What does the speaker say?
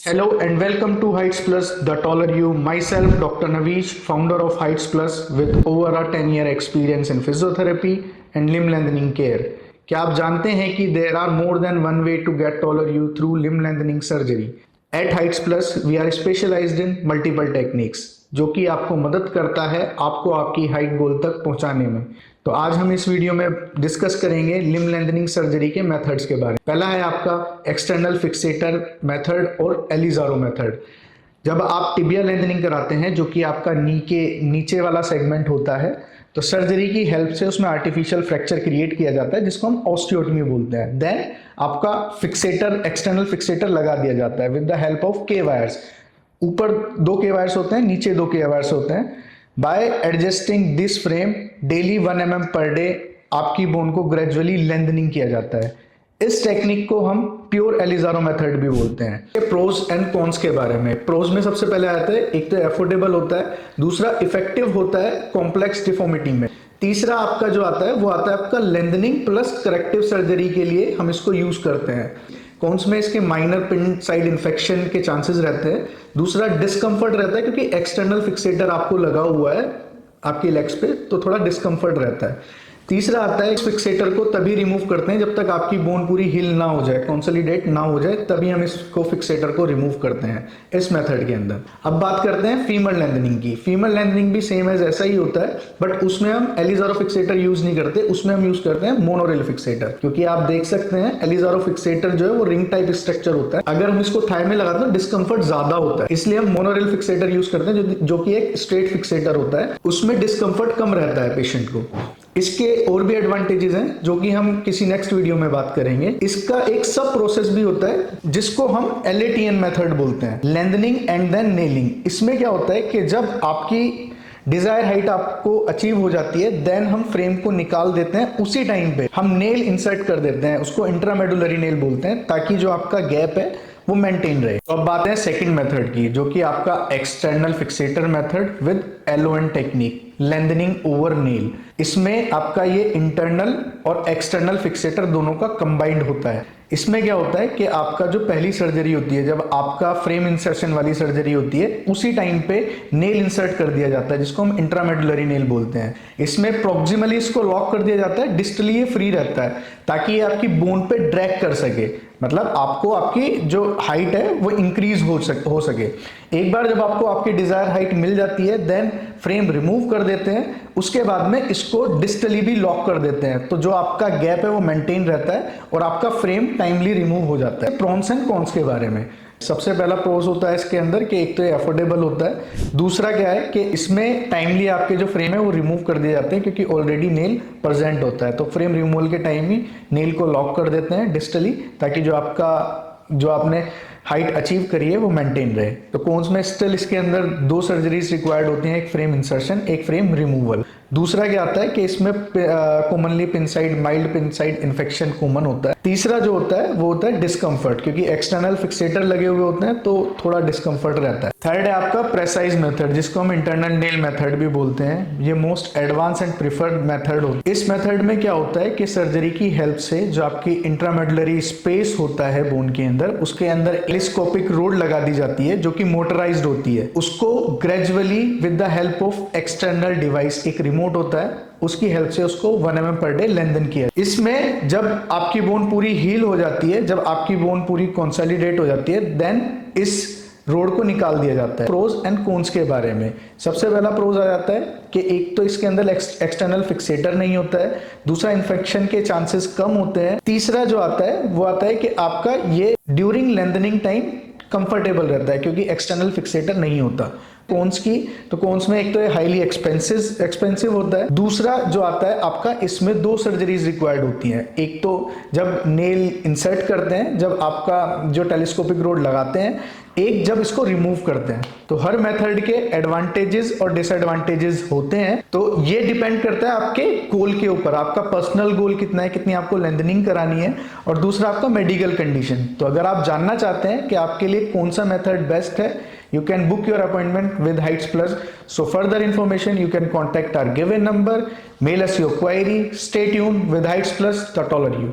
Hello and welcome to Heights Plus, the taller you. Myself, Dr. Naveesh, founder of Heights Plus, with over a 10-year experience in physiotherapy and limb lengthening care. क्या आप जानते हैं कि there are more than one way to get taller you through limb lengthening surgery? At Heights Plus, we are specialized in multiple techniques, जो कि आपको मदद करता है आपको आपकी हाइट गोल तक पहुंचाने में। तो आज हम इस वीडियो में डिस्कस करेंगे लिम्ब लेंथनिंग सर्जरी के मेथड्स के बारे में। पहला है आपका एक्सटर्नल फिक्सेटर मेथड और एलिजारो मेथड। जब आप टिबिया लेंथनिंग कराते हैं, जो कि आपका नीचे वाला सेगमेंट होता है, तो सर्जरी की हेल्प से उसमें आर्टिफिशियल फ्रैक्चर क्रिएट किया जाता है, जिसको हम ऑस्टियोटमी बोलते हैं। देन आपका फिक्सेटर, एक्सटर्नल फिक्सेटर लगा दिया जाता है विद द हेल्प ऑफ के वायर्स। ऊपर 2 के वायर्स होते हैं, नीचे 2 के वायर्स होते हैं। Bye adjusting this frame daily 1 mm per day आपकी बोन को ग्रेजुअली लेंथनिंग किया जाता है। इस टेक्निक को हम प्योर एलिजारो मेथड भी बोलते हैं। प्रोज एंड कॉन्स के बारे में, प्रोज में सबसे पहले आता है, एक तो एफोर्डेबल होता है, दूसरा इफेक्टिव होता है कॉम्प्लेक्स डिफॉर्मिटी में, तीसरा आपका जो आता है वो आता है आपका लेंथनिंग प्लस करेक्टिव सर्जरी के लिए हम इसको यूज करते हैं। कॉन्स में इसके माइनर पिन साइड इन्फेक्शन के चांसेस रहते हैं, दूसरा डिस्कम्फर्ट रहता है क्योंकि एक्सटर्नल फिक्सेटर आपको लगा हुआ है आपकी लेग्स पे, तो थोड़ा डिस्कम्फर्ट रहता है। तीसरा आता है इस फिक्सेटर को तभी रिमूव करते हैं जब तक आपकी बोन पूरी हील ना हो जाए, कंसोलिडेट ना हो जाए, तभी हम इसको फिक्सेटर को रिमूव करते हैं इस मेथड के अंदर। अब बात करते हैं फीमर लेंथनिंग की। फीमर लेंथनिंग भी सेम एज ऐसा ही होता है, बट उसमें हम एलिजारो फिक्सेटर यूज नहीं करते, उसमें हम यूज करते हैं मोनोरेल फिक्सेटर। क्योंकि आप देख सकते हैं एलिजारो फिक्सेटर जो है वो रिंग टाइप स्ट्रक्चर होता है, अगर हम इसको थाई में लगाते हैं तो डिस्कम्फर्ट ज्यादा होता है, इसलिए हम मोनोरेल फिक्सेटर यूज करते हैं, जो कि एक स्ट्रेट फिक्सेटर होता है, उसमें डिस्कम्फर्ट कम रहता है पेशेंट को। इसके और भी एडवांटेजेस हैं जो कि हम किसी नेक्स्ट वीडियो में बात करेंगे। इसका एक सब प्रोसेस भी होता है जिसको हम LATN मेथड बोलते हैं, लेंथनिंग एंड देन नेलिंग। इसमें क्या होता है कि जब आपकी डिजायर हाइट आपको अचीव हो जाती है, देन हम फ्रेम को निकाल देते हैं, उसी टाइम पे हम नेल इंसर्ट कर देते हैं, उसको इंट्रामेडुलरी नेल बोलते हैं, ताकि जो आपका गैप है वो मेंटेन रहे। तो अब बात है सेकंड मेथड की, जो कि आपका external fixator method with LON technique, lengthening over nail. इसमें आपका ये इंटरनल और एक्सटर्नल फिक्सेटर दोनों का कंबाइंड होता है। इसमें क्या होता है कि आपका जो पहली सर्जरी होती है, जब आपका फ्रेम इंसर्शन वाली सर्जरी होती है, उसी टाइम पे नेल इंसर्ट कर दिया जाता है, जिसको हम इंट्रामेडुलरी नेल बोलते हैं। इसमें प्रोक्सिमली इसको लॉक कर दिया जाता है, डिस्टली ये फ्री रहता है, ताकि ये आपकी बोन पे ड्रैग कर सके, मतलब आपको आपकी जो हाइट है वो इंक्रीज हो सके। एक बार जब आपको आपकी डिजायर हाइट मिल जाती है, देन फ्रेम रिमूव कर देते हैं, उसके बाद में इसको डिस्टली भी लॉक कर देते हैं, तो जो आपका गैप है वो मेंटेन रहता है और आपका फ्रेम टाइमली रिमूव हो जाता है। प्रोन्स एंड कॉन्स के बारे में, सबसे पहला प्रोस होता है इसके अंदर कि एक तो अफोर्डेबल होता है, दूसरा क्या है कि इसमें टाइमली आपके जो फ्रेम है वो रिमूव कर दिए जाते हैं क्योंकि ऑलरेडी नेल प्रेजेंट होता है, तो फ्रेम रिमूवल के टाइम ही नेल को लॉक कर देते हैं डिस्टली, ताकि जो आपने हाइट अचीव करी है वो मेंटेन रहे। तो कॉन्स में स्टिल इसके अंदर 2 सर्जरीज रिक्वायर्ड होती हैं, एक फ्रेम इंसर्शन, एक फ्रेम रिमूवल। दूसरा क्या आता है कि इसमें कॉमनली पिनसाइड, माइल्ड पिनसाइड इन्फेक्शन कॉमन होता है। तीसरा जो होता है वो होता है डिस्कम्फर्ट, क्योंकि एक्सटर्नल फिक्सेटर लगे हुए होते हैं तो थोड़ा डिस्कम्फर्ट रहता है। थर्ड है आपका प्रेसाइज मेथड, जिसको हम इंटरनल नेल मेथड भी बोलते हैं। ये most advance and preferred method होता है। इस मेथड में क्या होता है कि सर्जरी की हेल्प से जो आपकी इंट्रामेडुलरी स्पेस होता है बोन के अंदर, उसके अंदर टेलीस्कोपिक रोड लगा दी जाती है जो कि मोटराइज्ड होती है। उसको gradually with the help of external device, एक रिमोट होता है, उसकी हेल्प से उसको 1 mm पर डे लेंथन किया। इसमें जब आपकी बोन पूरी हील हो जाती है, जब आपकी बोन पूरी कंसोलिडेट हो जाती है, देन इस रोड को निकाल दिया जाता है। प्रोज एंड कॉन्स के बारे में, सबसे पहला प्रोज आ जाता है कि एक तो इसके अंदर एक्सटर्नल फिक्सेटर नहीं होता है, दूसरा इन्फेक्शन के चांसेस कम होते हैं, तीसरा जो आता है वो आता है कि आपका ये ड्यूरिंग लेंथनिंग टाइम कंफर्टेबल रहता है क्योंकि एक्सटर्नल फिक्सेटर नहीं होता। कॉन्स की, तो कॉन्स में एक तो हाईली एक्सपेंसिव होता है, दूसरा जो आता है आपका, इसमें 2 सर्जरीज रिक्वायर्ड होती हैं। एक तो जब नेल इंसर्ट करते हैं, जब आपका जो टेलीस्कोपिक रोड लगाते हैं, एक जब इसको रिमूव करते हैं। तो हर मेथड के एडवांटेजेस और डिसएडवांटेजेस होते हैं, तो ये डिपेंड करता है आपके गोल के ऊपर, आपका पर्सनल गोल कितना है, कितनी आपको लेंथनिंग करानी है, और दूसरा आपका मेडिकल कंडीशन। तो अगर आप जानना चाहते हैं कि आपके लिए कौन सा मेथड बेस्ट है, you can book your appointment with Heights Plus. So further information you can contact our given number, mail us your query. Stay tuned with Heights Plus, the taller you.